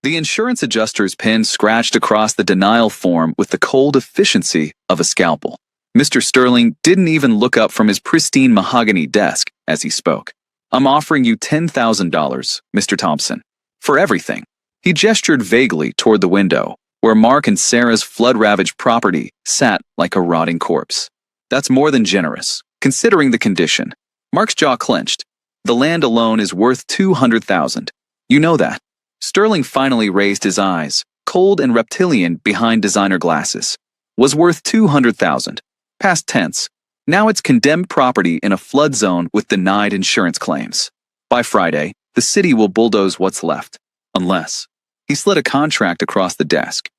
The insurance adjuster's pen scratched across the denial form with the cold efficiency of a scalpel. Mr. Sterling didn't even look up from his pristine mahogany desk as he spoke. "I'm offering you $10,000, Mr. Thompson, for everything." He gestured vaguely toward the window, where Mark and Sarah's flood-ravaged property sat like a rotting corpse. "That's more than generous, considering the condition." Mark's jaw clenched. "The land alone is worth $200,000. You know that." Sterling finally raised his eyes, cold and reptilian behind designer glasses. "Was worth $200,000. Past tense. Now it's condemned property in a flood zone with denied insurance claims. By Friday, the city will bulldoze what's left. Unless." He slid a contract across the desk.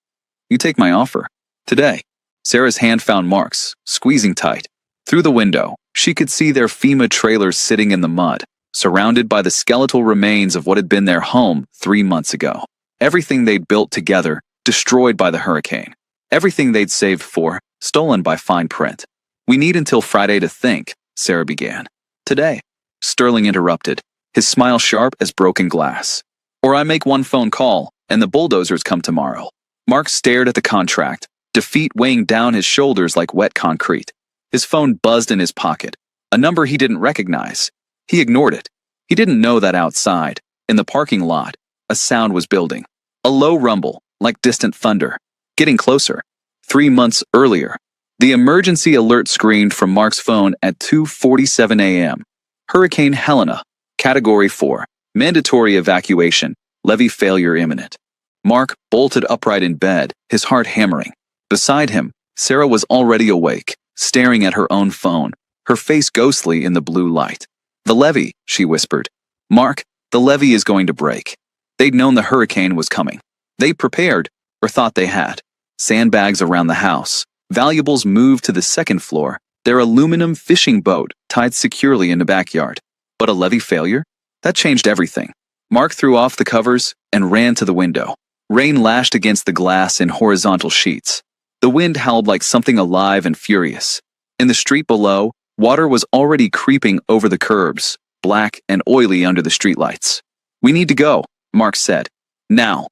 "You take my offer. Today." Sarah's hand found Mark's, squeezing tight. Through the window, she could see their FEMA trailers sitting in the mud, surrounded by the skeletal remains of what had been their home 3 months ago. Everything they'd built together, destroyed by the hurricane. Everything they'd saved for, stolen by fine print. "We need until Friday to think," Sarah began. "Today," Sterling interrupted, his smile sharp as broken glass. "Or I make one phone call, and the bulldozers come tomorrow." Mark stared at the contract, defeat weighing down his shoulders like wet concrete. His phone buzzed in his pocket, a number he didn't recognize. He ignored it. He didn't know that outside, in the parking lot, a sound was building. A low rumble, like distant thunder. Getting closer. 3 months earlier. The emergency alert screamed from Mark's phone at 2:47 a.m. Hurricane Helena, Category 4. Mandatory evacuation. Levee failure imminent. Mark bolted upright in bed, his heart hammering. Beside him, Sarah was already awake, staring at her own phone, her face ghostly in the blue light. "The levee," she whispered. "Mark, the levee is going to break." They'd known the hurricane was coming. They prepared, or thought they had. Sandbags around the house. Valuables moved to the second floor, their aluminum fishing boat tied securely in the backyard. But a levee failure? That changed everything. Mark threw off the covers and ran to the window. Rain lashed against the glass in horizontal sheets. The wind howled like something alive and furious. In the street below, water was already creeping over the curbs, black and oily under the streetlights. "We need to go," Mark said. "Now."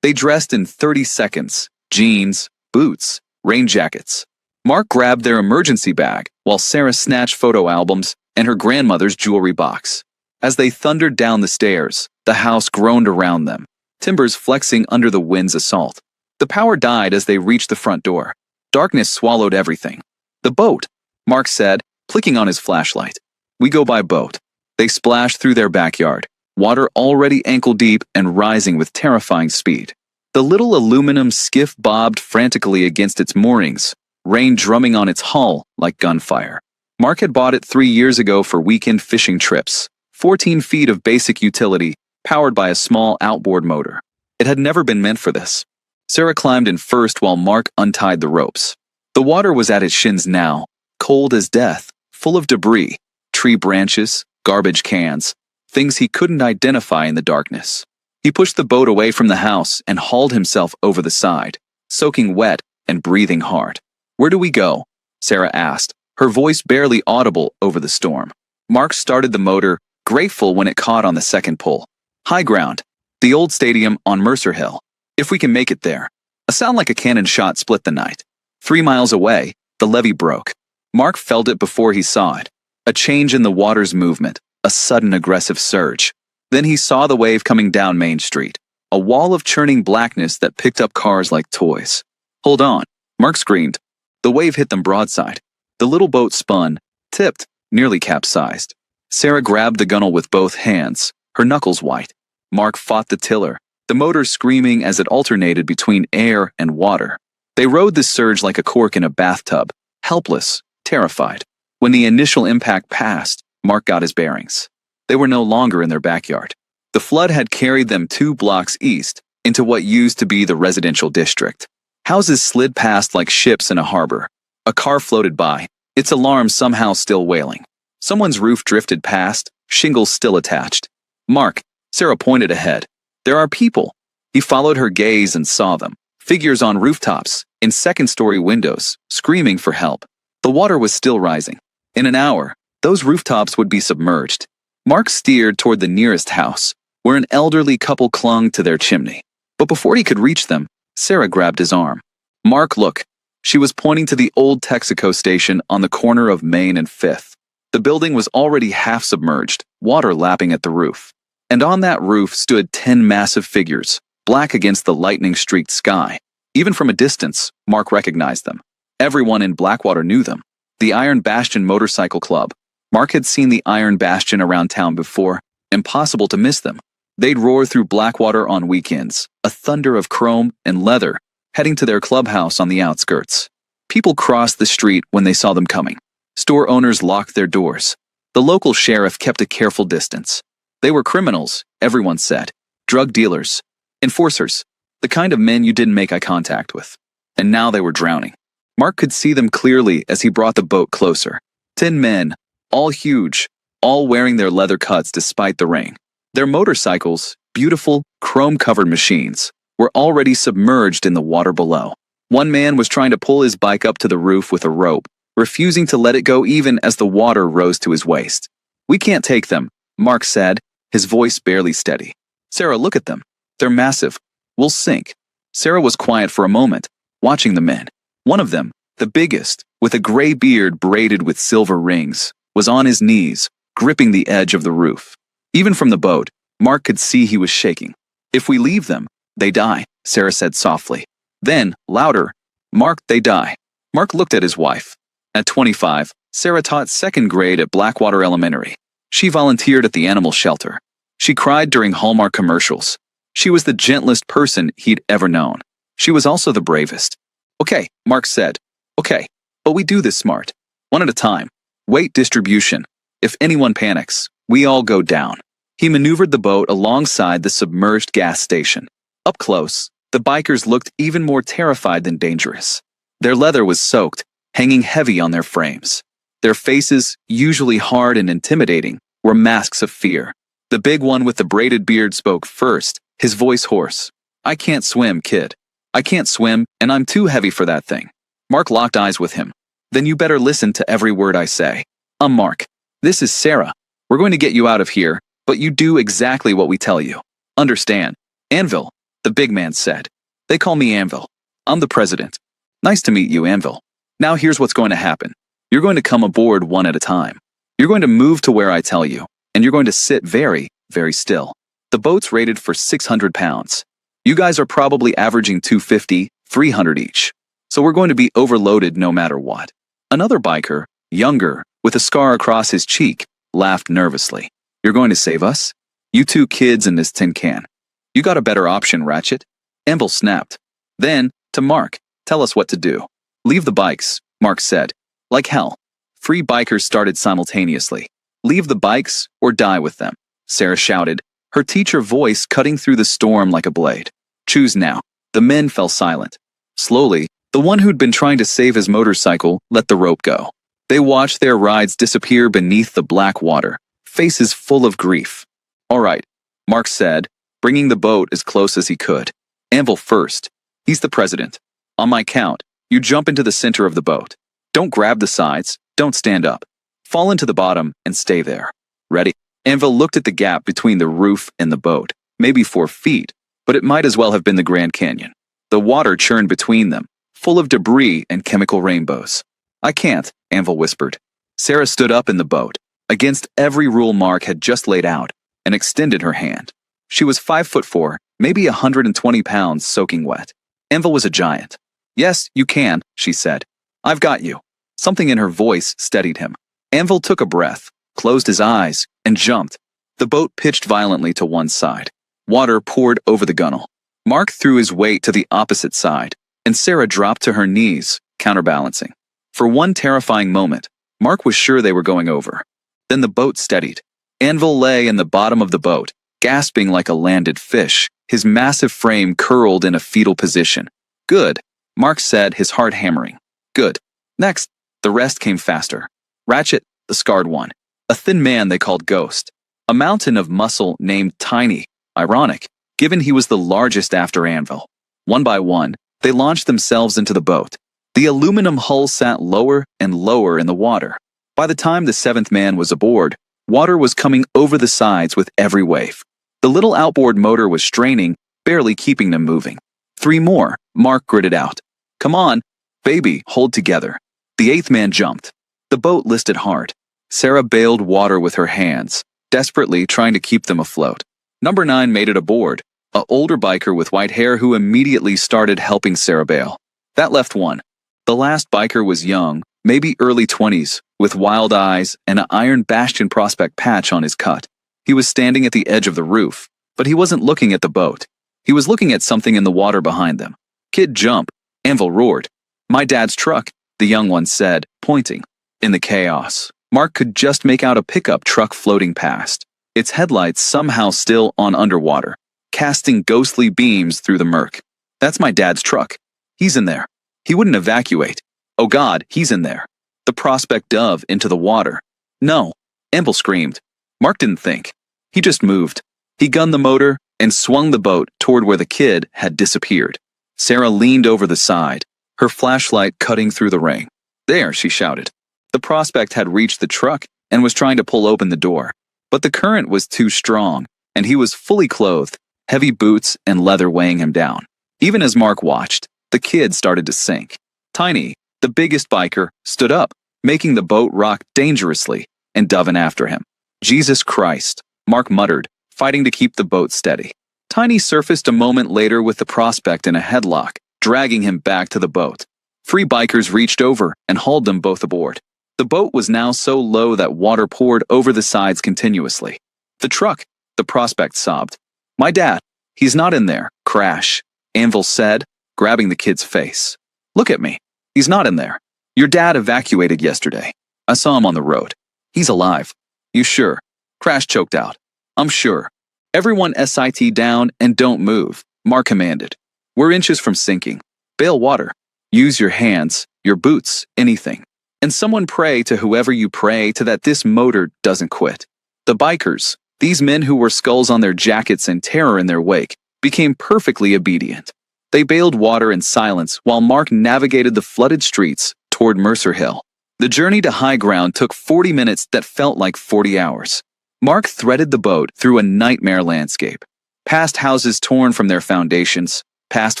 They dressed in 30 seconds. Jeans, boots, rain jackets. Mark grabbed their emergency bag, while Sarah snatched photo albums and her grandmother's jewelry box. As they thundered down the stairs, the house groaned around them, timbers flexing under the wind's assault. The power died as they reached the front door. Darkness swallowed everything. "The boat," Mark said, clicking on his flashlight. "We go by boat." They splashed through their backyard, water already ankle-deep and rising with terrifying speed. The little aluminum skiff bobbed frantically against its moorings, rain drumming on its hull like gunfire. Mark had bought it 3 years ago for weekend fishing trips, 14 feet of basic utility, powered by a small outboard motor. It had never been meant for this. Sarah climbed in first while Mark untied the ropes. The water was at his shins now, cold as death, full of debris, tree branches, garbage cans, things he couldn't identify in the darkness. He pushed the boat away from the house and hauled himself over the side, soaking wet and breathing hard. "Where do we go?" Sarah asked, her voice barely audible over the storm. Mark started the motor, grateful when it caught on the second pull. "High ground. The old stadium on Mercer Hill. If we can make it there." A sound like a cannon shot split the night. 3 miles away, the levee broke. Mark felt it before he saw it. A change in the water's movement, a sudden aggressive surge. Then he saw the wave coming down Main Street, a wall of churning blackness that picked up cars like toys. "Hold on," Mark screamed. The wave hit them broadside. The little boat spun, tipped, nearly capsized. Sarah grabbed the gunwale with both hands, her knuckles white. Mark fought the tiller, the motor screaming as it alternated between air and water. They rode the surge like a cork in a bathtub, helpless, terrified. When the initial impact passed, Mark got his bearings. They were no longer in their backyard. The flood had carried them 2 blocks east, into what used to be the residential district. Houses slid past like ships in a harbor. A car floated by, its alarm somehow still wailing. Someone's roof drifted past, shingles still attached. "Mark," Sarah pointed ahead. "There are people." He followed her gaze and saw them. Figures on rooftops, in second-story windows, screaming for help. The water was still rising. In an hour, those rooftops would be submerged. Mark steered toward the nearest house, where an elderly couple clung to their chimney. But before he could reach them, Sarah grabbed his arm. Mark, look. She was pointing to the old Texaco station on the corner of Main and 5th. The building was already half submerged, water lapping at the roof. And on that roof stood 10 massive figures, black against the lightning-streaked sky. Even from a distance, Mark recognized them. Everyone in Blackwater knew them. The Iron Bastion Motorcycle Club. Mark had seen the Iron Bastion around town before. Impossible to miss them. They'd roar through Blackwater on weekends, a thunder of chrome and leather, heading to their clubhouse on the outskirts. People crossed the street when they saw them coming. Store owners locked their doors. The local sheriff kept a careful distance. They were criminals, everyone said. Drug dealers. Enforcers. The kind of men you didn't make eye contact with. And now they were drowning. Mark could see them clearly as he brought the boat closer. 10 men, all huge, all wearing their leather cuts despite the rain. Their motorcycles, beautiful, chrome-covered machines, were already submerged in the water below. One man was trying to pull his bike up to the roof with a rope, refusing to let it go even as the water rose to his waist. "We can't take them," Mark said, his voice barely steady. "Sarah, look at them. They're massive. We'll sink." Sarah was quiet for a moment, watching the men. One of them, the biggest, with a gray beard braided with silver rings, was on his knees, gripping the edge of the roof. Even from the boat, Mark could see he was shaking. "If we leave them, they die," Sarah said softly. Then, louder, "Mark, they die." Mark looked at his wife. At 25, Sarah taught 2nd grade at Blackwater Elementary. She volunteered at the animal shelter. She cried during Hallmark commercials. She was the gentlest person he'd ever known. She was also the bravest. "Okay," Mark said. "Okay, but we do this smart. One at a time. Weight distribution. If anyone panics, we all go down." He maneuvered the boat alongside the submerged gas station. Up close, the bikers looked even more terrified than dangerous. Their leather was soaked, hanging heavy on their frames. Their faces, usually hard and intimidating, were masks of fear. The big one with the braided beard spoke first, his voice hoarse. "I can't swim, kid. I can't swim, and I'm too heavy for that thing." Mark locked eyes with him. "Then you better listen to every word I say. Mark. This is Sarah. We're going to get you out of here, but you do exactly what we tell you. Understand?" "Anvil," the big man said. "They call me Anvil. I'm the president." "Nice to meet you, Anvil. Now here's what's going to happen. You're going to come aboard one at a time. You're going to move to where I tell you, and you're going to sit very, very still. The boat's rated for 600 pounds. You guys are probably averaging 250, 300 each. So we're going to be overloaded no matter what." Another biker, younger, with a scar across his cheek, laughed nervously. "You're going to save us? You two kids in this tin can. You got a better option, Ratchet." Anvil snapped. Then, to Mark, "Tell us what to do." "Leave the bikes," Mark said. "Like hell." 3 bikers started simultaneously. "Leave the bikes or die with them," Sarah shouted, her teacher voice cutting through the storm like a blade. "Choose now." The men fell silent. Slowly, the one who'd been trying to save his motorcycle let the rope go. They watched their rides disappear beneath the black water, faces full of grief. "All right," Mark said, bringing the boat as close as he could. "Anvil first. He's the president. On my count, you jump into the center of the boat. Don't grab the sides, don't stand up. Fall into the bottom and stay there. Ready?" Anvil looked at the gap between the roof and the boat, maybe 4 feet, but it might as well have been the Grand Canyon. The water churned between them, full of debris and chemical rainbows. "I can't," Anvil whispered. Sarah stood up in the boat, against every rule Mark had just laid out, and extended her hand. She was 5'4", maybe 120 pounds soaking wet. Anvil was a giant. "Yes, you can," she said. "I've got you." Something in her voice steadied him. Anvil took a breath, closed his eyes, and jumped. The boat pitched violently to one side. Water poured over the gunwale. Mark threw his weight to the opposite side, and Sarah dropped to her knees, counterbalancing. For one terrifying moment, Mark was sure they were going over. Then the boat steadied. Anvil lay in the bottom of the boat, gasping like a landed fish, his massive frame curled in a fetal position. "Good," Mark said, his heart hammering. "Good." Next, the rest came faster. Ratchet, the scarred one. A thin man they called Ghost. A mountain of muscle named Tiny. Ironic, given he was the largest after Anvil. One by one, they launched themselves into the boat. The aluminum hull sat lower and lower in the water. By the time the 7th man was aboard, water was coming over the sides with every wave. The little outboard motor was straining, barely keeping them moving. 3 more, Mark gritted out. Come on, baby, hold together. The 8th man jumped. The boat listed hard. Sarah bailed water with her hands, desperately trying to keep them afloat. Number 9 made it aboard, an older biker with white hair who immediately started helping Sarah bail. That left 1. The last biker was young, maybe early 20s, with wild eyes and an Iron Bastion prospect patch on his cut. He was standing at the edge of the roof, but he wasn't looking at the boat. He was looking at something in the water behind them. Kid, jump, Anvil roared. My dad's truck, the young one said, pointing. In the chaos, Mark could just make out a pickup truck floating past, its headlights somehow still on underwater, casting ghostly beams through the murk. That's my dad's truck. He's in there. He wouldn't evacuate. Oh God, he's in there. The prospect dove into the water. No, Anvil screamed. Mark didn't think. He just moved. He gunned the motor and swung the boat toward where the kid had disappeared. Sarah leaned over the side, her flashlight cutting through the rain. There, she shouted. The prospect had reached the truck and was trying to pull open the door. But the current was too strong, and he was fully clothed, heavy boots and leather weighing him down. Even as Mark watched, the kid started to sink. Tiny, the biggest biker, stood up, making the boat rock dangerously, and dove in after him. Jesus Christ, Mark muttered, fighting to keep the boat steady. Tiny surfaced a moment later with the prospect in a headlock, dragging him back to the boat. 3 bikers reached over and hauled them both aboard. The boat was now so low that water poured over the sides continuously. The truck, the prospect sobbed. My dad, he's not in there. Crash, Anvil said, grabbing the kid's face. Look at me. He's not in there. Your dad evacuated yesterday. I saw him on the road. He's alive. You sure? Crash choked out. I'm sure. Everyone SIT down and don't move, Mark commanded. We're inches from sinking. Bail water. Use your hands, your boots, anything. And someone pray to whoever you pray to that this motor doesn't quit. The bikers, these men who wore skulls on their jackets and terror in their wake, became perfectly obedient. They bailed water in silence while Mark navigated the flooded streets toward Mercer Hill. The journey to high ground took 40 minutes that felt like 40 hours. Mark threaded the boat through a nightmare landscape, past houses torn from their foundations, past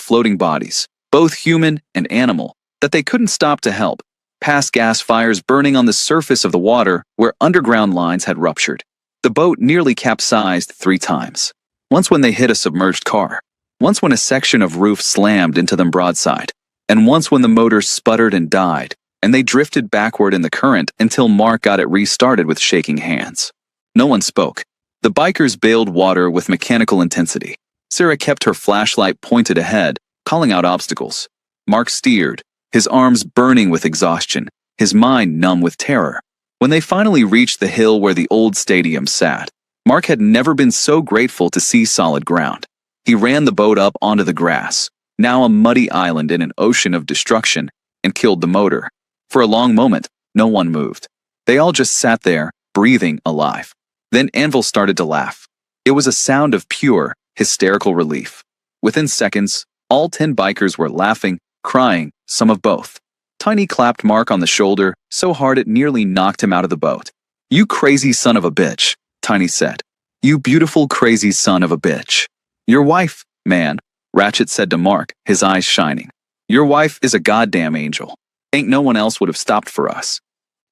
floating bodies, both human and animal, that they couldn't stop to help, past gas fires burning on the surface of the water where underground lines had ruptured. The boat nearly capsized 3 times. Once when they hit a submerged car, once when a section of roof slammed into them broadside, and once when the motor sputtered and died, and they drifted backward in the current until Mark got it restarted with shaking hands. No one spoke. The bikers bailed water with mechanical intensity. Sarah kept her flashlight pointed ahead, calling out obstacles. Mark steered, his arms burning with exhaustion, his mind numb with terror. When they finally reached the hill where the old stadium sat, Mark had never been so grateful to see solid ground. He ran the boat up onto the grass, now a muddy island in an ocean of destruction, and killed the motor. For a long moment, no one moved. They all just sat there, breathing, alive. Then Anvil started to laugh. It was a sound of pure, hysterical relief. Within seconds, all 10 bikers were laughing, crying, some of both. Tiny clapped Mark on the shoulder so hard it nearly knocked him out of the boat. You crazy son of a bitch, Tiny said. You beautiful crazy son of a bitch. Your wife, man, Ratchet said to Mark, his eyes shining. Your wife is a goddamn angel. Ain't no one else would have stopped for us.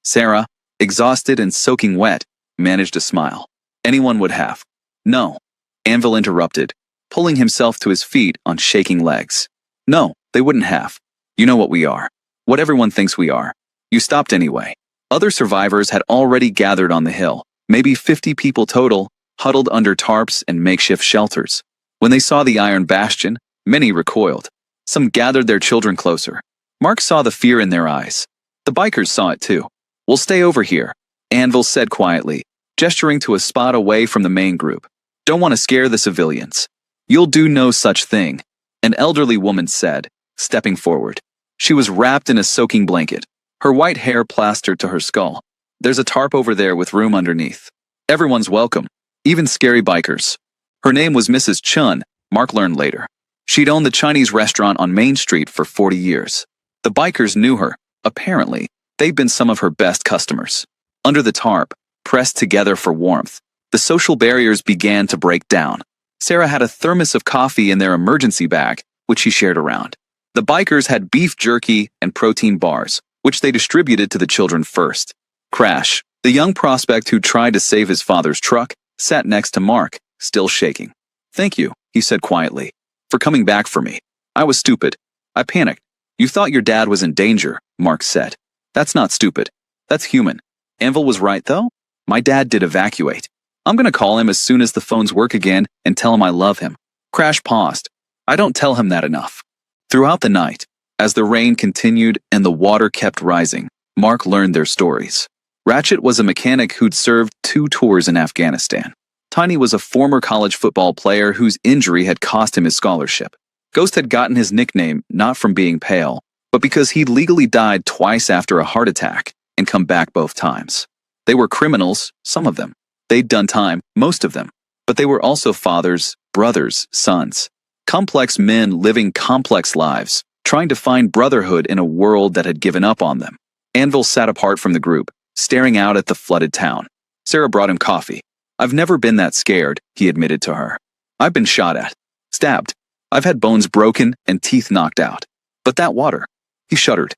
Sarah, exhausted and soaking wet, managed a smile. Anyone would have. No, Anvil interrupted, pulling himself to his feet on shaking legs. No, they wouldn't have. You know what we are. What everyone thinks we are. You stopped anyway. Other survivors had already gathered on the hill, maybe 50 people total, huddled under tarps and makeshift shelters. When they saw the Iron Bastion, many recoiled. Some gathered their children closer. Mark saw the fear in their eyes. The bikers saw it too. We'll stay over here, Anvil said quietly, gesturing to a spot away from the main group. Don't want to scare the civilians. You'll do no such thing, an elderly woman said, stepping forward. She was wrapped in a soaking blanket, her white hair plastered to her skull. There's a tarp over there with room underneath. Everyone's welcome, even scary bikers. Her name was Mrs. Chun, Mark learned later. She'd owned the Chinese restaurant on Main Street for 40 years. The bikers knew her. Apparently, they'd been some of her best customers. Under the tarp, pressed together for warmth, the social barriers began to break down. Sarah had a thermos of coffee in their emergency bag, which she shared around. The bikers had beef jerky and protein bars, which they distributed to the children first. Crash, the young prospect who tried to save his father's truck, sat next to Mark, still shaking. "Thank you," he said quietly, "for coming back for me. I was stupid. I panicked." "You thought your dad was in danger," Mark said. "That's not stupid. That's human. Anvil was right, though. My dad did evacuate. I'm gonna call him as soon as the phones work again and tell him I love him." Crash paused. "I don't tell him that enough." Throughout the night, as the rain continued and the water kept rising, Mark learned their stories. Ratchet was a mechanic who'd served 2 tours in Afghanistan. Tiny was a former college football player whose injury had cost him his scholarship. Ghost had gotten his nickname not from being pale, but because he'd legally died twice after a heart attack and come back both times. They were criminals, some of them. They'd done time, most of them. But they were also fathers, brothers, sons. Complex men living complex lives, trying to find brotherhood in a world that had given up on them. Anvil sat apart from the group, staring out at the flooded town. Sarah brought him coffee. "I've never been that scared," he admitted to her. "I've been shot at, stabbed. I've had bones broken and teeth knocked out. But that water," he shuddered.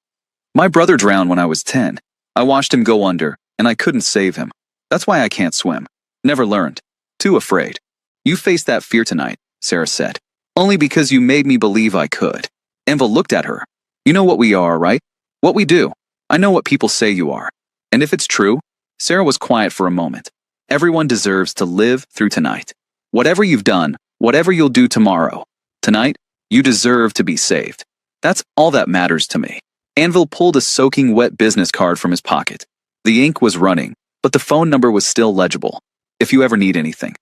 "My brother drowned when I was 10. I watched him go under, and I couldn't save him. That's why I can't swim. Never learned. Too afraid." "You faced that fear tonight," Sarah said. "Only because you made me believe I could." Anvil looked at her. "You know what we are, right? What we do. I know what people say you are. And if it's true," Sarah was quiet for a moment, "everyone deserves to live through tonight. Whatever you've done, whatever you'll do tomorrow, tonight, you deserve to be saved. That's all that matters to me." Anvil pulled a soaking wet business card from his pocket. The ink was running, but the phone number was still legible. "If you ever need anything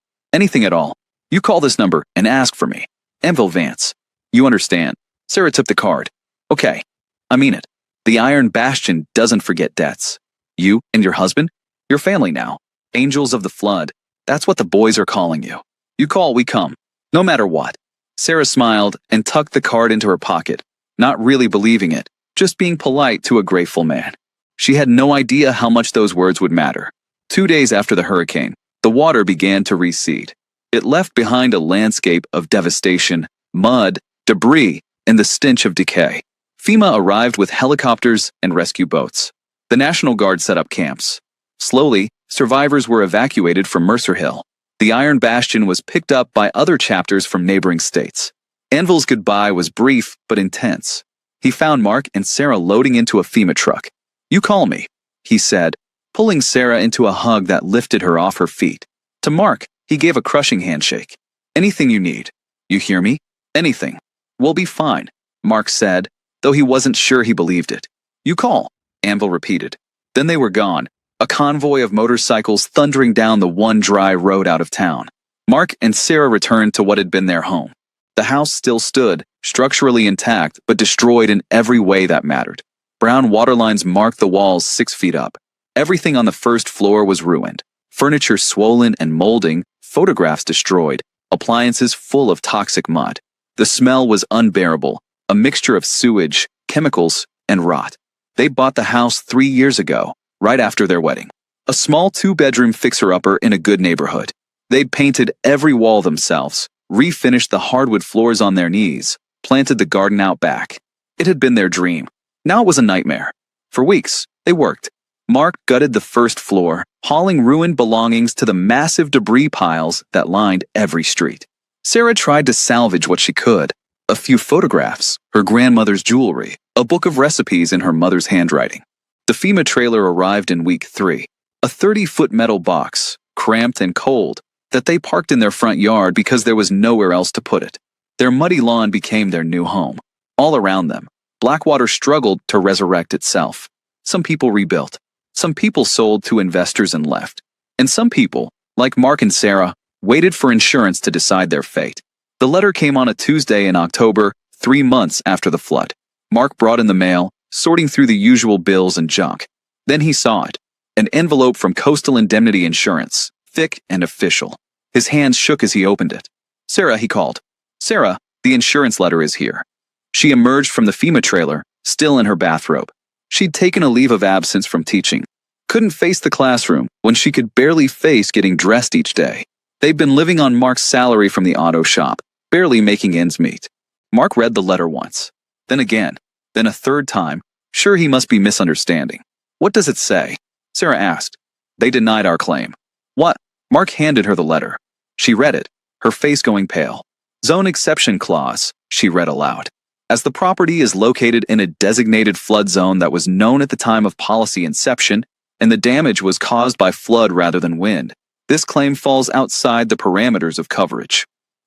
at all, you call this number and ask for me. Anvil Vance. You understand?" Sarah took the card. "Okay. I mean it. The Iron Bastion doesn't forget debts. You and your husband? Your family now. Angels of the Flood. That's what the boys are calling you. You call, we come. No matter what." Sarah smiled and tucked the card into her pocket, not really believing it, just being polite to a grateful man. She had no idea how much those words would matter. 2 days after the hurricane, the water began to recede. It left behind a landscape of devastation, mud, debris, and the stench of decay. FEMA arrived with helicopters and rescue boats. The National Guard set up camps. Slowly, survivors were evacuated from Mercer Hill. The Iron Bastion was picked up by other chapters from neighboring states. Anvil's goodbye was brief but intense. He found Mark and Sarah loading into a FEMA truck. "You call me," he said, pulling Sarah into a hug that lifted her off her feet. To Mark, he gave a crushing handshake. "Anything you need. You hear me? Anything. We'll be fine," Mark said, though he wasn't sure he believed it. "You call," Anvil repeated. Then they were gone, a convoy of motorcycles thundering down the one dry road out of town. Mark and Sarah returned to what had been their home. The house still stood, structurally intact, but destroyed in every way that mattered. Brown water lines marked the walls 6 feet up. Everything on the first floor was ruined. Furniture swollen and molding, photographs destroyed, appliances full of toxic mud. The smell was unbearable, a mixture of sewage, chemicals, and rot. They bought the house 3 years ago, right after their wedding. A small 2-bedroom fixer-upper in a good neighborhood. They'd painted every wall themselves, refinished the hardwood floors on their knees, planted the garden out back. It had been their dream. Now it was a nightmare. For weeks, they worked. Mark gutted the first floor, hauling ruined belongings to the massive debris piles that lined every street. Sarah tried to salvage what she could. A few photographs, her grandmother's jewelry, a book of recipes in her mother's handwriting. The FEMA trailer arrived in week 3, a 30-foot metal box, cramped and cold, that they parked in their front yard because there was nowhere else to put it. Their muddy lawn became their new home. All around them, Blackwater struggled to resurrect itself. Some people rebuilt. Some people sold to investors and left. And some people, like Mark and Sarah, waited for insurance to decide their fate. The letter came on a Tuesday in October, 3 months after the flood. Mark brought in the mail, sorting through the usual bills and junk. Then he saw it. An envelope from Coastal Indemnity Insurance, thick and official. His hands shook as he opened it. "Sarah," he called. "Sarah, the insurance letter is here." She emerged from the FEMA trailer, still in her bathrobe. She'd taken a leave of absence from teaching. Couldn't face the classroom when she could barely face getting dressed each day. They'd been living on Mark's salary from the auto shop, barely making ends meet. Mark read the letter once, then again, then a third time. Sure, he must be misunderstanding. What does it say? Sarah asked. They denied our claim. What? Mark handed her the letter. She read it, her face going pale. Zone exception clause, she read aloud. As the property is located in a designated flood zone that was known at the time of policy inception, and the damage was caused by flood rather than wind, this claim falls outside the parameters of coverage.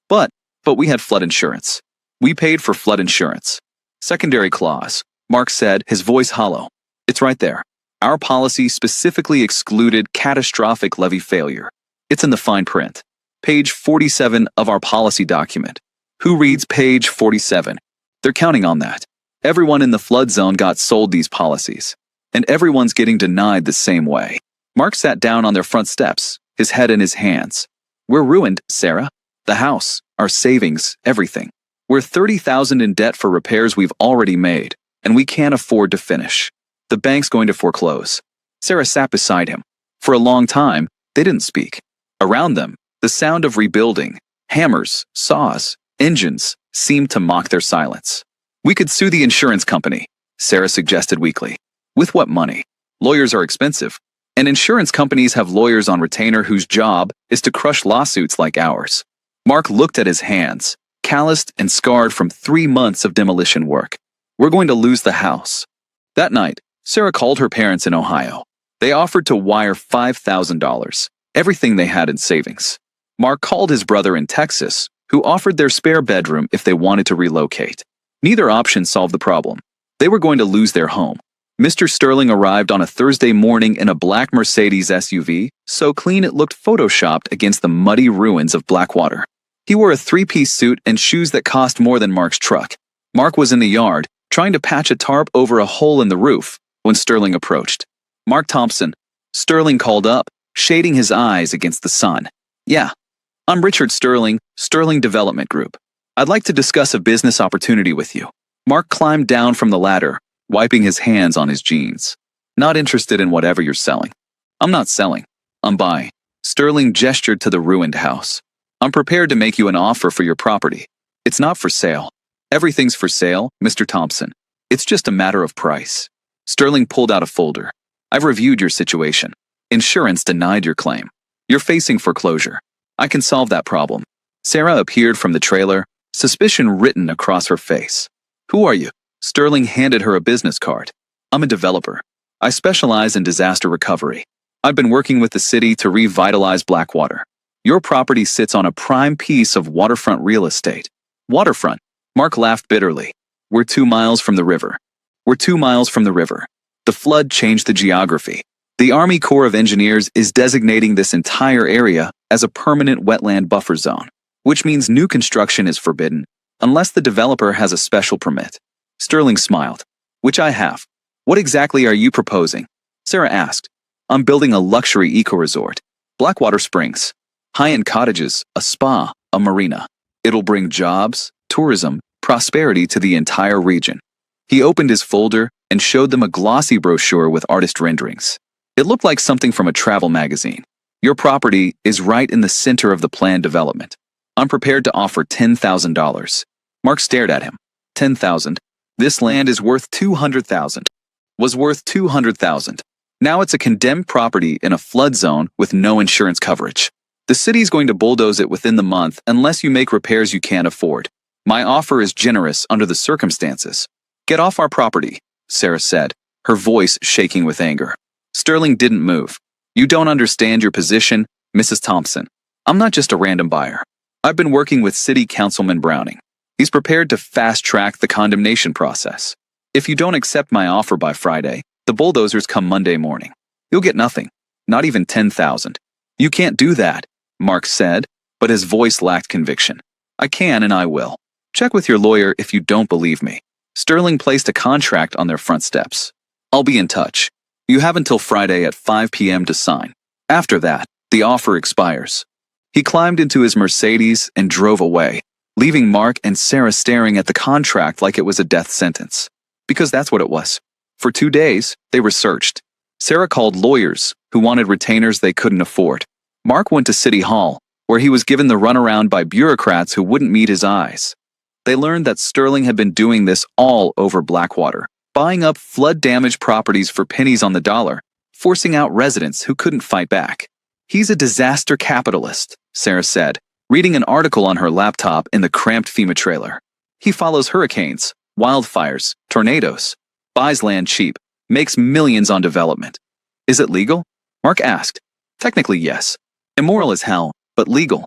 But we had flood insurance. We paid for flood insurance. Secondary clause, Mark said, his voice hollow. It's right there. Our policy specifically excluded catastrophic levee failure. It's in the fine print. Page 47 of our policy document. Who reads page 47? They're counting on that. Everyone in the flood zone got sold these policies, and everyone's getting denied the same way. Mark sat down on their front steps, his head in his hands. We're ruined, Sarah. The house, our savings, everything. We're $30,000 in debt for repairs we've already made, and we can't afford to finish. The bank's going to foreclose. Sarah sat beside him. For a long time, they didn't speak. Around them, the sound of rebuilding, hammers, saws, engines, seemed to mock their silence. We could sue the insurance company, Sarah suggested weakly. With what money? Lawyers are expensive, and insurance companies have lawyers on retainer whose job is to crush lawsuits like ours. Mark looked at his hands, calloused and scarred from 3 months of demolition work. We're going to lose the house. That night, Sarah called her parents in Ohio. They offered to wire $5,000, everything they had in savings. Mark called his brother in Texas, who offered their spare bedroom if they wanted to relocate. Neither option solved the problem. They were going to lose their home. Mr. Sterling arrived on a Thursday morning in a black Mercedes SUV, so clean it looked photoshopped against the muddy ruins of Blackwater. He wore a 3-piece suit and shoes that cost more than Mark's truck. Mark was in the yard, trying to patch a tarp over a hole in the roof, when Sterling approached. Mark Thompson. Sterling called up, shading his eyes against the sun. Yeah. I'm Richard Sterling, Sterling Development Group. I'd like to discuss a business opportunity with you. Mark climbed down from the ladder, wiping his hands on his jeans. Not interested in whatever you're selling. I'm not selling. I'm buying. Sterling gestured to the ruined house. I'm prepared to make you an offer for your property. It's not for sale. Everything's for sale, Mr. Thompson. It's just a matter of price. Sterling pulled out a folder. I've reviewed your situation. Insurance denied your claim. You're facing foreclosure. I can solve that problem. Sarah appeared from the trailer, suspicion written across her face. Who are you? Sterling handed her a business card. I'm a developer. I specialize in disaster recovery. I've been working with the city to revitalize Blackwater. Your property sits on a prime piece of waterfront real estate. Waterfront. Mark laughed bitterly. We're 2 miles from the river. We're 2 miles from the river. The flood changed the geography. The Army Corps of Engineers is designating this entire area as a permanent wetland buffer zone, which means new construction is forbidden unless the developer has a special permit. Sterling smiled. Which I have. What exactly are you proposing? Sarah asked. I'm building a luxury eco-resort. Blackwater Springs. High-end cottages, a spa, a marina. It'll bring jobs, tourism, prosperity to the entire region. He opened his folder and showed them a glossy brochure with artist renderings. It looked like something from a travel magazine. Your property is right in the center of the planned development. I'm prepared to offer $10,000. Mark stared at him. $10,000. This land is worth $200,000. Was worth $200,000. Now it's a condemned property in a flood zone with no insurance coverage. The city's going to bulldoze it within the month unless you make repairs you can't afford. My offer is generous under the circumstances. Get off our property, Sarah said, her voice shaking with anger. Sterling didn't move. You don't understand your position, Mrs. Thompson. I'm not just a random buyer. I've been working with City Councilman Browning. He's prepared to fast-track the condemnation process. If you don't accept my offer by Friday, the bulldozers come Monday morning. You'll get nothing, not even $10,000. You can't do that, Mark said, but his voice lacked conviction. I can and I will. Check with your lawyer if you don't believe me. Sterling placed a contract on their front steps. I'll be in touch. You have until Friday at 5 p.m. to sign. After that, the offer expires. He climbed into his Mercedes and drove away, leaving Mark and Sarah staring at the contract like it was a death sentence. Because that's what it was. For 2 days, they researched. Sarah called lawyers who wanted retainers they couldn't afford. Mark went to City Hall, where he was given the runaround by bureaucrats who wouldn't meet his eyes. They learned that Sterling had been doing this all over Blackwater, buying up flood-damaged properties for pennies on the dollar, forcing out residents who couldn't fight back. He's a disaster capitalist, Sarah said, reading an article on her laptop in the cramped FEMA trailer. He follows hurricanes, wildfires, tornadoes, buys land cheap, makes millions on development. Is it legal? Mark asked. Technically, yes. Immoral as hell, but legal.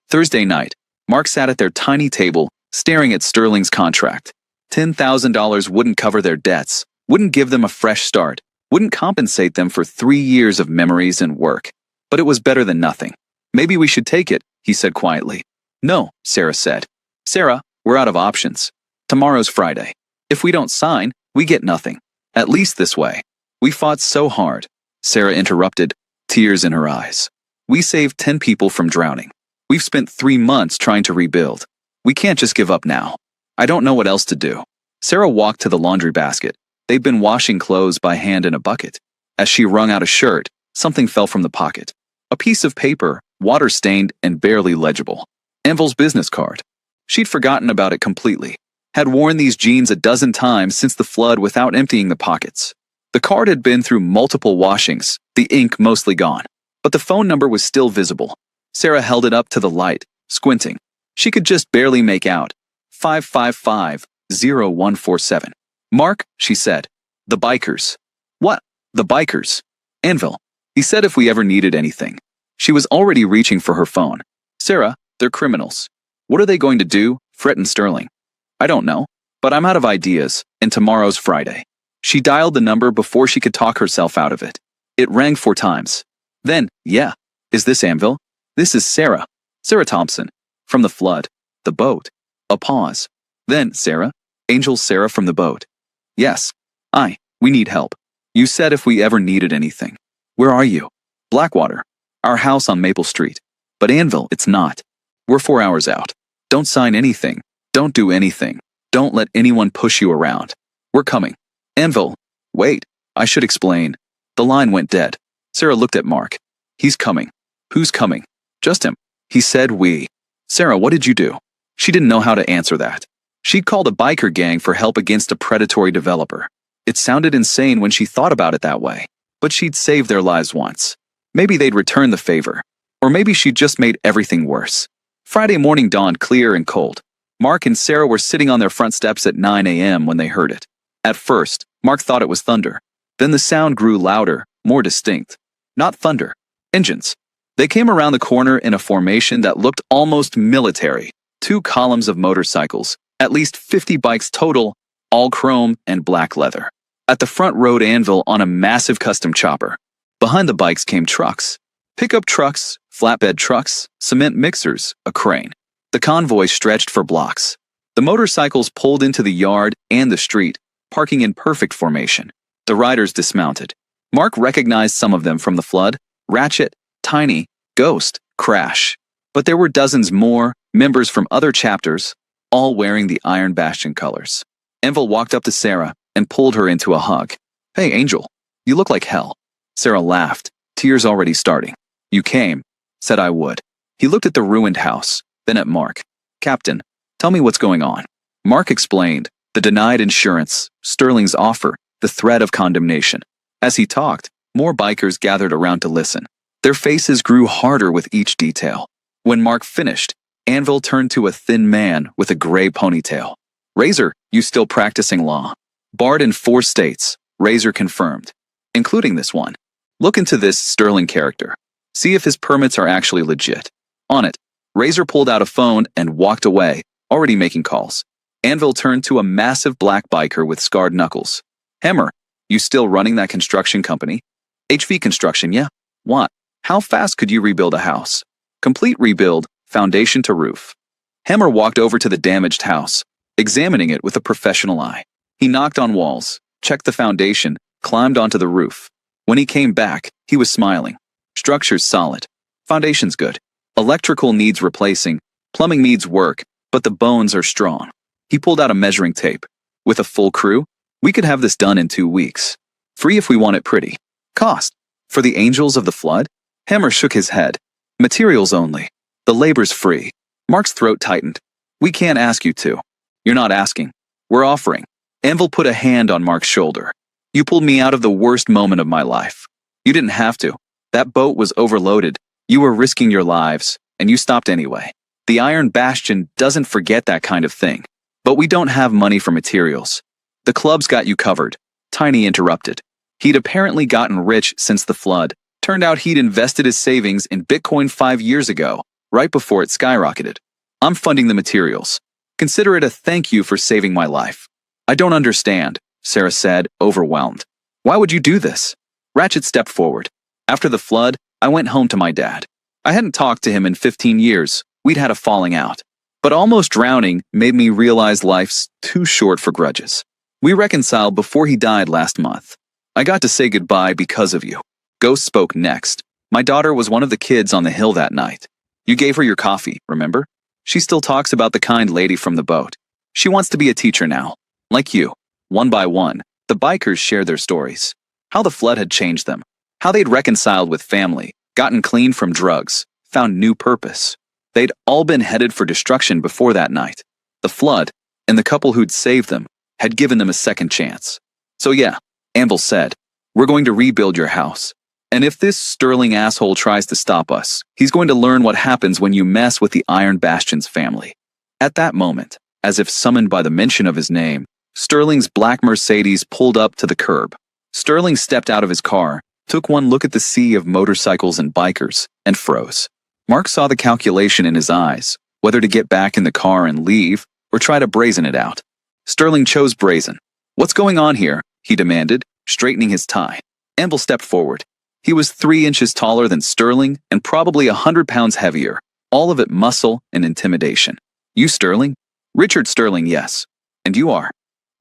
Thursday night, Mark sat at their tiny table, staring at Sterling's contract. $10,000 wouldn't cover their debts, wouldn't give them a fresh start, wouldn't compensate them for 3 years of memories and work. But it was better than nothing. Maybe we should take it, he said quietly. No, Sarah said. Sarah, we're out of options. Tomorrow's Friday. If we don't sign, we get nothing. At least this way. We fought so hard. Sarah interrupted, tears in her eyes. We saved 10 people from drowning. We've spent 3 months trying to rebuild. We can't just give up now. I don't know what else to do. Sarah walked to the laundry basket. They'd been washing clothes by hand in a bucket. As she wrung out a shirt, something fell from the pocket. A piece of paper, water-stained and barely legible. Anvil's business card. She'd forgotten about it completely. Had worn these jeans a dozen times since the flood without emptying the pockets. The card had been through multiple washings, the ink mostly gone. But the phone number was still visible. Sarah held it up to the light, squinting. She could just barely make out. 555-0147. Mark, she said. The bikers. What? The bikers? Anvil. He said if we ever needed anything. She was already reaching for her phone. Sarah, they're criminals. What are they going to do? Threatened Sterling. I don't know, but I'm out of ideas, and tomorrow's Friday. She dialed the number before she could talk herself out of it. It rang 4 times. Then, yeah. Is this Anvil? This is Sarah. Sarah Thompson. From the flood. The boat. A pause. Then, Sarah. Angel Sarah from the boat. Yes. We need help. You said if we ever needed anything. Where are you? Blackwater. Our house on Maple Street. But Anvil, it's not. We're 4 hours out. Don't sign anything. Don't do anything. Don't let anyone push you around. We're coming. Anvil. Wait. I should explain. The line went dead. Sarah looked at Mark. He's coming. Who's coming? Just him. He said we. Sarah, what did you do? She didn't know how to answer that. She'd called a biker gang for help against a predatory developer. It sounded insane when she thought about it that way. But she'd saved their lives once. Maybe they'd return the favor. Or maybe she'd just made everything worse. Friday morning dawned clear and cold. Mark and Sarah were sitting on their front steps at 9 a.m. when they heard it. At first, Mark thought it was thunder. Then the sound grew louder, more distinct. Not thunder. Engines. They came around the corner in a formation that looked almost military. 2 columns of motorcycles, at least 50 bikes total, all chrome and black leather. At the front rode Anvil on a massive custom chopper. Behind the bikes came trucks. Pickup trucks, flatbed trucks, cement mixers, a crane. The convoy stretched for blocks. The motorcycles pulled into the yard and the street, parking in perfect formation. The riders dismounted. Mark recognized some of them from the flood: Ratchet, Tiny, Ghost, Crash. But there were dozens more, members from other chapters, all wearing the Iron Bastion colors. Anvil walked up to Sarah and pulled her into a hug. Hey, Angel, you look like hell. Sarah laughed, tears already starting. You came, said I would. He looked at the ruined house, then at Mark. Captain, tell me what's going on. Mark explained, the denied insurance, Sterling's offer, the threat of condemnation. As he talked, more bikers gathered around to listen. Their faces grew harder with each detail. When Mark finished, Anvil turned to a thin man with a gray ponytail. Razor, you still practicing law? Barred in 4 states, Razor confirmed, including this one. Look into this Sterling character. See if his permits are actually legit. On it, Razor pulled out a phone and walked away, already making calls. Anvil turned to a massive black biker with scarred knuckles. Hammer, you still running that construction company? HV Construction, yeah. What? How fast could you rebuild a house? Complete rebuild, foundation to roof. Hammer walked over to the damaged house, examining it with a professional eye. He knocked on walls, checked the foundation, climbed onto the roof. When he came back, he was smiling. Structure's solid. Foundation's good. Electrical needs replacing. Plumbing needs work, but the bones are strong. He pulled out a measuring tape. With a full crew, we could have this done in 2 weeks. Free if we want it pretty. Cost. For the Angels of the Flood? Hammer shook his head. Materials only. The labor's free. Mark's throat tightened. We can't ask you to. You're not asking. We're offering. Anvil put a hand on Mark's shoulder. You pulled me out of the worst moment of my life. You didn't have to. That boat was overloaded. You were risking your lives, and you stopped anyway. The Iron Bastion doesn't forget that kind of thing. But we don't have money for materials. The club's got you covered. Tiny interrupted. He'd apparently gotten rich since the flood. Turned out he'd invested his savings in Bitcoin 5 years ago, right before it skyrocketed. I'm funding the materials. Consider it a thank you for saving my life. I don't understand, Sarah said, overwhelmed. Why would you do this? Ratchet stepped forward. After the flood, I went home to my dad. I hadn't talked to him in 15 years. We'd had a falling out. But almost drowning made me realize life's too short for grudges. We reconciled before he died last month. I got to say goodbye because of you. Ghost spoke next. My daughter was one of the kids on the hill that night. You gave her your coffee, remember? She still talks about the kind lady from the boat. She wants to be a teacher now. Like you. One by one, the bikers shared their stories. How the flood had changed them. How they'd reconciled with family, gotten clean from drugs, found new purpose. They'd all been headed for destruction before that night. The flood, and the couple who'd saved them, had given them a second chance. So yeah, Anvil said, we're going to rebuild your house. And if this Sterling asshole tries to stop us, he's going to learn what happens when you mess with the Iron Bastion's family. At that moment, as if summoned by the mention of his name, Sterling's black Mercedes pulled up to the curb. Sterling stepped out of his car, took one look at the sea of motorcycles and bikers, and froze. Mark saw the calculation in his eyes, whether to get back in the car and leave, or try to brazen it out. Sterling chose brazen. What's going on here? He demanded, straightening his tie. Anvil stepped forward. He was 3 inches taller than Sterling and probably 100 pounds heavier, all of it muscle and intimidation. You Sterling? Richard Sterling, yes. And you are.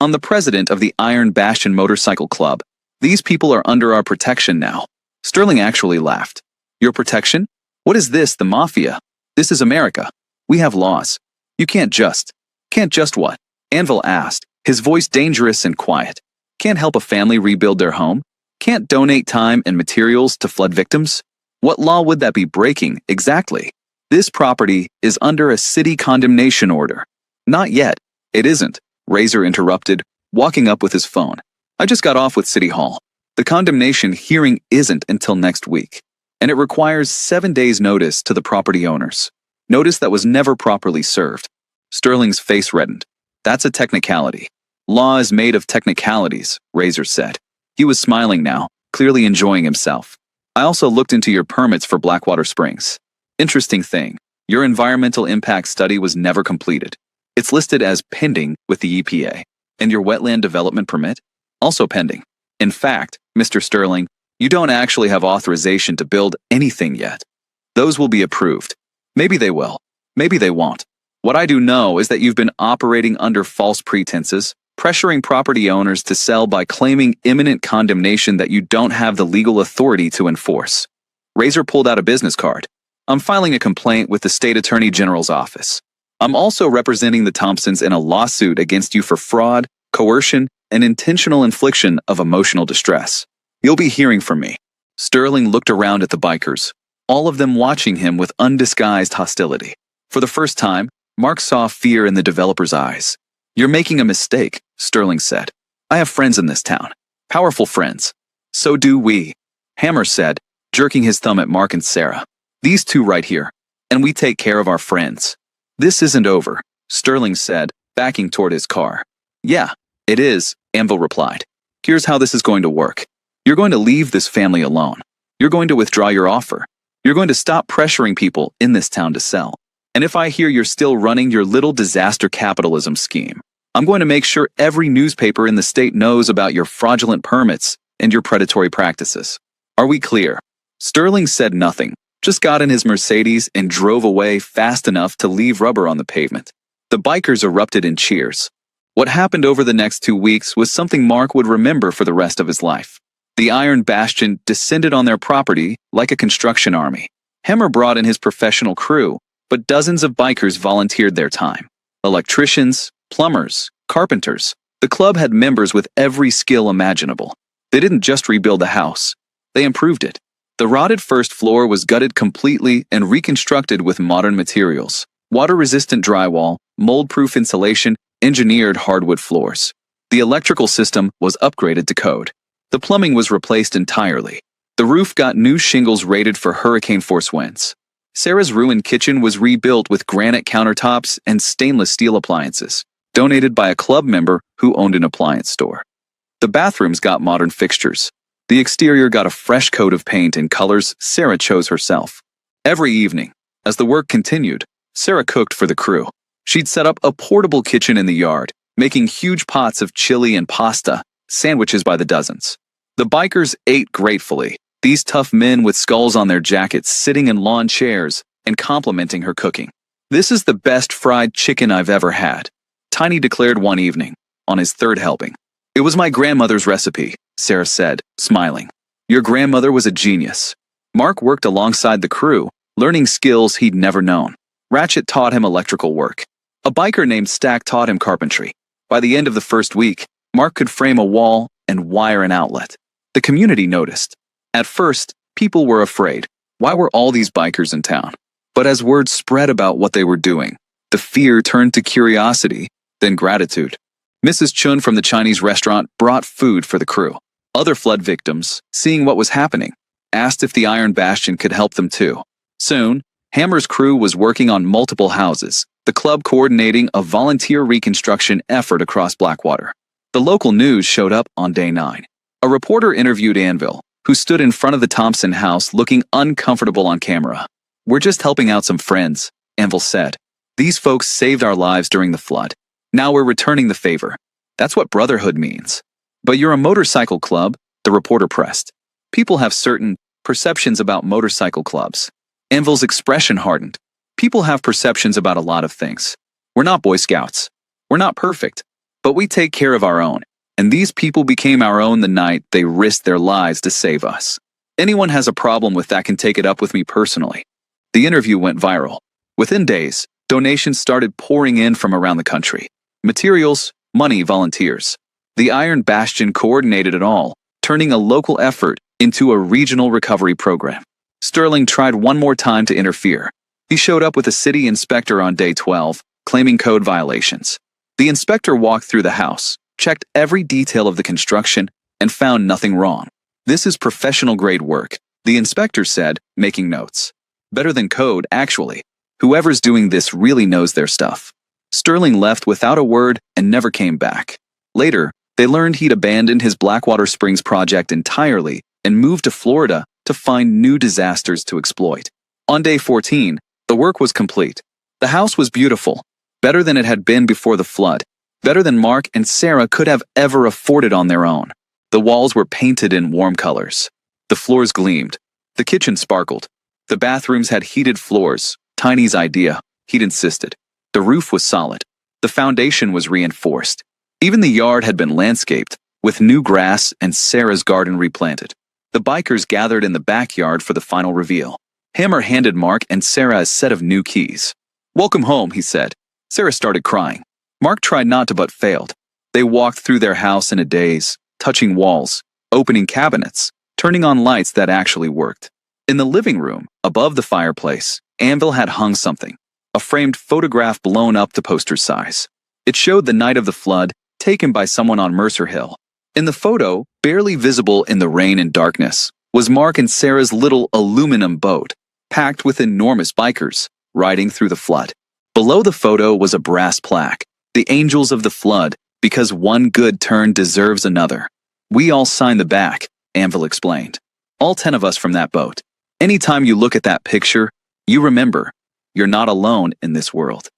I'm the president of the Iron Bastion Motorcycle Club. These people are under our protection now. Sterling actually laughed. Your protection? What is this, the mafia? This is America. We have laws. You can't just. Can't just what? Anvil asked, his voice dangerous and quiet. Can't help a family rebuild their home? Can't donate time and materials to flood victims? What law would that be breaking, exactly? This property is under a city condemnation order. Not yet. It isn't, Razor interrupted, walking up with his phone. I just got off with City Hall. The condemnation hearing isn't until next week, and it requires 7 days' notice to the property owners. Notice that was never properly served. Sterling's face reddened. That's a technicality. Law is made of technicalities, Razor said. He was smiling now, clearly enjoying himself. I also looked into your permits for Blackwater Springs. Interesting thing, your environmental impact study was never completed. It's listed as pending with the EPA. And your wetland development permit? Also pending. In fact, Mr. Sterling, you don't actually have authorization to build anything yet. Those will be approved. Maybe they will. Maybe they won't. What I do know is that you've been operating under false pretenses, pressuring property owners to sell by claiming imminent condemnation that you don't have the legal authority to enforce. Razor pulled out a business card. I'm filing a complaint with the State Attorney General's office. I'm also representing the Thompsons in a lawsuit against you for fraud, coercion, and intentional infliction of emotional distress. You'll be hearing from me. Sterling looked around at the bikers, all of them watching him with undisguised hostility. For the first time, Mark saw fear in the developer's eyes. You're making a mistake, Sterling said. I have friends in this town. Powerful friends. So do we. Hammer said, jerking his thumb at Mark and Sarah. These two right here. And we take care of our friends. This isn't over, Sterling said, backing toward his car. Yeah, it is, Anvil replied. Here's how this is going to work. You're going to leave this family alone. You're going to withdraw your offer. You're going to stop pressuring people in this town to sell. And if I hear you're still running your little disaster capitalism scheme, I'm going to make sure every newspaper in the state knows about your fraudulent permits and your predatory practices. Are we clear? Sterling said nothing, just got in his Mercedes and drove away fast enough to leave rubber on the pavement. The bikers erupted in cheers. What happened over the next 2 weeks was something Mark would remember for the rest of his life. The Iron Bastion descended on their property like a construction army. Hammer brought in his professional crew, but dozens of bikers volunteered their time. Electricians, plumbers, carpenters. The club had members with every skill imaginable. They didn't just rebuild the house. They improved it. The rotted first floor was gutted completely and reconstructed with modern materials: water-resistant drywall, mold-proof insulation, engineered hardwood floors. The electrical system was upgraded to code. The plumbing was replaced entirely. The roof got new shingles rated for hurricane-force winds. Sarah's ruined kitchen was rebuilt with granite countertops and stainless steel appliances, donated by a club member who owned an appliance store. The bathrooms got modern fixtures. The exterior got a fresh coat of paint in colors Sarah chose herself. Every evening, as the work continued, Sarah cooked for the crew. She'd set up a portable kitchen in the yard, making huge pots of chili and pasta, sandwiches by the dozens. The bikers ate gratefully, these tough men with skulls on their jackets sitting in lawn chairs and complimenting her cooking. "This is the best fried chicken I've ever had," Tiny declared one evening, on his third helping. "It was my grandmother's recipe," Sarah said, smiling. "Your grandmother was a genius." Mark worked alongside the crew, learning skills he'd never known. Ratchet taught him electrical work. A biker named Stack taught him carpentry. By the end of the first week, Mark could frame a wall and wire an outlet. The community noticed. At first, people were afraid. Why were all these bikers in town? But as word spread about what they were doing, the fear turned to curiosity, then gratitude. Mrs. Chun from the Chinese restaurant brought food for the crew. Other flood victims, seeing what was happening, asked if the Iron Bastion could help them too. Soon, Hammer's crew was working on multiple houses, the club coordinating a volunteer reconstruction effort across Blackwater. The local news showed up on day 9. A reporter interviewed Anvil, who stood in front of the Thompson house looking uncomfortable on camera. "We're just helping out some friends," Anvil said. "These folks saved our lives during the flood. Now we're returning the favor. That's what brotherhood means." "But you're a motorcycle club," the reporter pressed. "People have certain perceptions about motorcycle clubs." Anvil's expression hardened. "People have perceptions about a lot of things. We're not Boy Scouts. We're not perfect. But we take care of our own. And these people became our own the night they risked their lives to save us. Anyone has a problem with that can take it up with me personally." The interview went viral. Within days, donations started pouring in from around the country. Materials, money, volunteers. The Iron Bastion coordinated it all, turning a local effort into a regional recovery program. Sterling tried one more time to interfere. He showed up with a city inspector on day 12, claiming code violations. The inspector walked through the house, checked every detail of the construction, and found nothing wrong. "This is professional-grade work," the inspector said, making notes. "Better than code, actually. Whoever's doing this really knows their stuff." Sterling left without a word and never came back. Later, they learned he'd abandoned his Blackwater Springs project entirely and moved to Florida to find new disasters to exploit. On day 14, the work was complete. The house was beautiful, better than it had been before the flood, better than Mark and Sarah could have ever afforded on their own. The walls were painted in warm colors. The floors gleamed. The kitchen sparkled. The bathrooms had heated floors. Tiny's idea, he'd insisted. The roof was solid. The foundation was reinforced. Even the yard had been landscaped, with new grass and Sarah's garden replanted. The bikers gathered in the backyard for the final reveal. Hammer handed Mark and Sarah a set of new keys. "Welcome home," he said. Sarah started crying. Mark tried not to but failed. They walked through their house in a daze, touching walls, opening cabinets, turning on lights that actually worked. In the living room, above the fireplace, Anvil had hung something, a framed photograph blown up to poster size. It showed the night of the flood, taken by someone on Mercer Hill. In the photo, barely visible in the rain and darkness, was Mark and Sarah's little aluminum boat, packed with enormous bikers, riding through the flood. Below the photo was a brass plaque, "The Angels of the Flood, because one good turn deserves another." "We all signed the back," Anvil explained. "All 10 of us from that boat. Anytime you look at that picture, you remember, you're not alone in this world."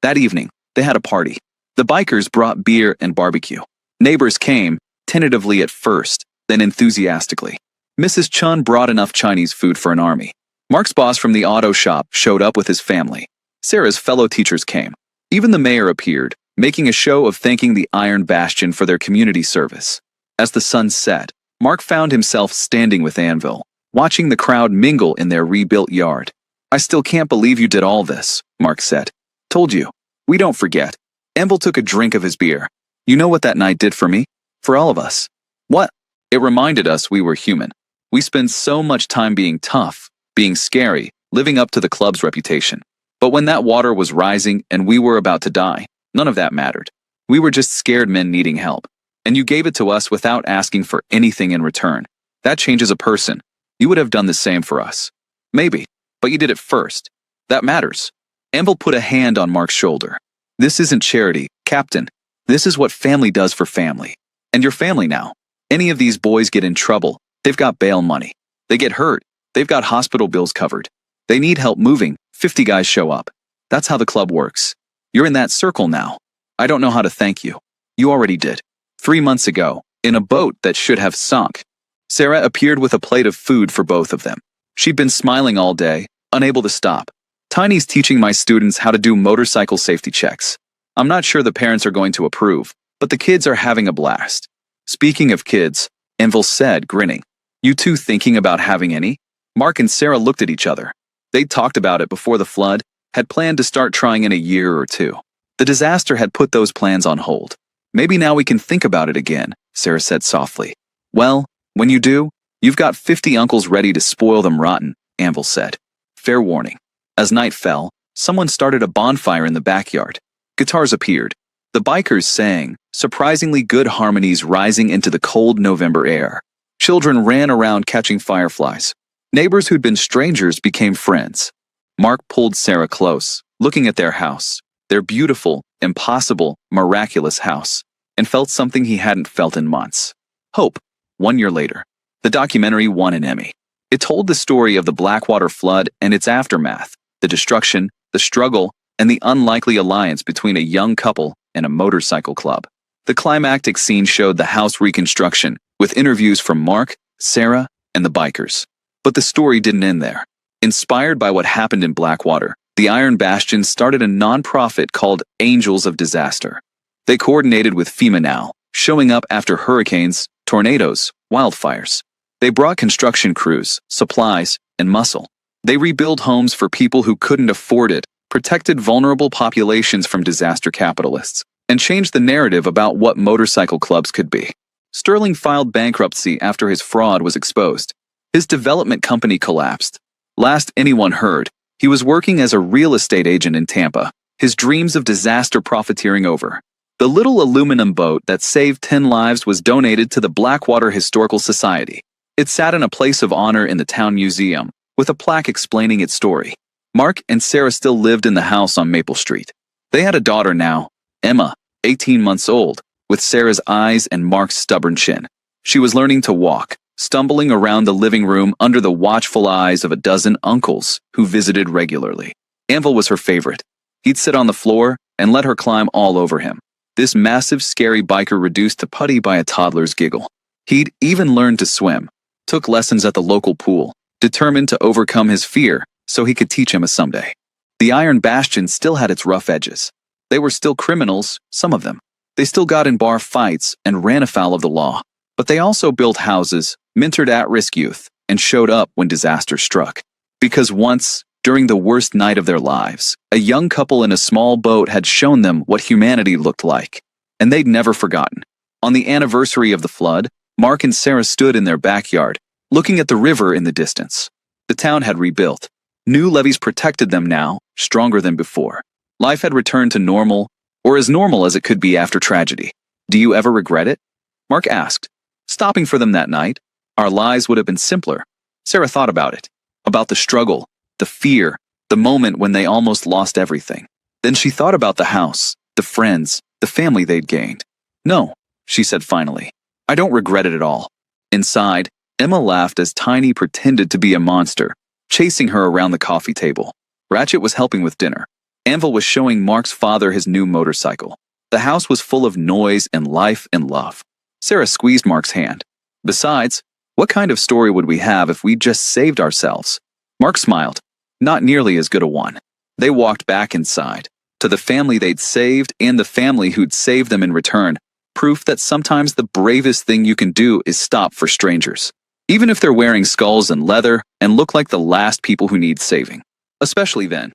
That evening, they had a party. The bikers brought beer and barbecue. Neighbors came, tentatively at first, then enthusiastically. Mrs. Chun brought enough Chinese food for an army. Mark's boss from the auto shop showed up with his family. Sarah's fellow teachers came. Even the mayor appeared, making a show of thanking the Iron Bastion for their community service. As the sun set, Mark found himself standing with Anvil, watching the crowd mingle in their rebuilt yard. "I still can't believe you did all this," Mark said. "Told you. We don't forget." Anvil took a drink of his beer. "You know what that night did for me? For all of us." "What?" "It reminded us we were human. We spend so much time being tough, being scary, living up to the club's reputation. But when that water was rising and we were about to die, none of that mattered. We were just scared men needing help. And you gave it to us without asking for anything in return. That changes a person. You would have done the same for us. Maybe, but you did it first. That matters. Anvil put a hand on Mark's shoulder. This isn't charity, Captain. This is what family does for family. And your family now. Any of these boys get in trouble, they've got bail money. They get hurt, they've got hospital bills covered. They need help moving, 50 guys show up. That's how the club works. You're in that circle now. I don't know how to thank you. You already did. 3 months ago, in a boat that should have sunk. Sarah appeared with a plate of food for both of them. She'd been smiling all day, unable to stop. Tiny's teaching my students how to do motorcycle safety checks. I'm not sure the parents are going to approve, but the kids are having a blast. Speaking of kids, Anvil said, grinning. You two thinking about having any? Mark and Sarah looked at each other. They'd talked about it before the flood, had planned to start trying in a year or two. The disaster had put those plans on hold. Maybe now we can think about it again, Sarah said softly. Well, when you do, you've got 50 uncles ready to spoil them rotten, Anvil said. Fair warning. As night fell, someone started a bonfire in the backyard. Guitars appeared. The bikers sang, surprisingly good harmonies rising into the cold November air. Children ran around catching fireflies. Neighbors who'd been strangers became friends. Mark pulled Sarah close, looking at their house, their beautiful, impossible, miraculous house, and felt something he hadn't felt in months. Hope. 1 year later, the documentary won an Emmy. It told the story of the Blackwater flood and its aftermath, the destruction, the struggle, and the unlikely alliance between a young couple and a motorcycle club. The climactic scene showed the house reconstruction, with interviews from Mark, Sarah, and the bikers. But the story didn't end there. Inspired by what happened in Blackwater, the Iron Bastion started a non-profit called Angels of Disaster. They coordinated with FEMA now, showing up after hurricanes, tornadoes, wildfires. They brought construction crews, supplies, and muscle. They rebuilt homes for people who couldn't afford it, protected vulnerable populations from disaster capitalists, and changed the narrative about what motorcycle clubs could be. Sterling filed bankruptcy after his fraud was exposed. His development company collapsed. Last anyone heard, he was working as a real estate agent in Tampa, his dreams of disaster profiteering over. The little aluminum boat that saved 10 lives was donated to the Blackwater Historical Society. It sat in a place of honor in the town museum, with a plaque explaining its story. Mark and Sarah still lived in the house on Maple Street. They had a daughter now, Emma, 18 months old, with Sarah's eyes and Mark's stubborn chin. She was learning to walk, stumbling around the living room under the watchful eyes of a dozen uncles who visited regularly. Anvil was her favorite. He'd sit on the floor and let her climb all over him. This massive, scary biker reduced to putty by a toddler's giggle. He'd even learned to swim, took lessons at the local pool, determined to overcome his fear so he could teach Emma someday. The Iron Bastion still had its rough edges. They were still criminals, some of them. They still got in bar fights and ran afoul of the law. But they also built houses, mentored at-risk youth, and showed up when disaster struck. Because once, during the worst night of their lives, a young couple in a small boat had shown them what humanity looked like. And they'd never forgotten. On the anniversary of the flood, Mark and Sarah stood in their backyard, looking at the river in the distance. The town had rebuilt. New levees protected them now, stronger than before. Life had returned to normal, or as normal as it could be after tragedy. Do you ever regret it? Mark asked. Stopping for them that night, our lives would have been simpler. Sarah thought about it, about the struggle, the fear, the moment when they almost lost everything. Then she thought about the house, the friends, the family they'd gained. No, she said finally. I don't regret it at all. Inside, Emma laughed as Tiny pretended to be a monster, chasing her around the coffee table. Ratchet was helping with dinner. Anvil was showing Mark's father his new motorcycle. The house was full of noise and life and love. Sarah squeezed Mark's hand. Besides, what kind of story would we have if we just saved ourselves? Mark smiled. Not nearly as good a one. They walked back inside, to the family they'd saved and the family who'd saved them in return. Proof that sometimes the bravest thing you can do is stop for strangers. Even if they're wearing skulls and leather and look like the last people who need saving. Especially then.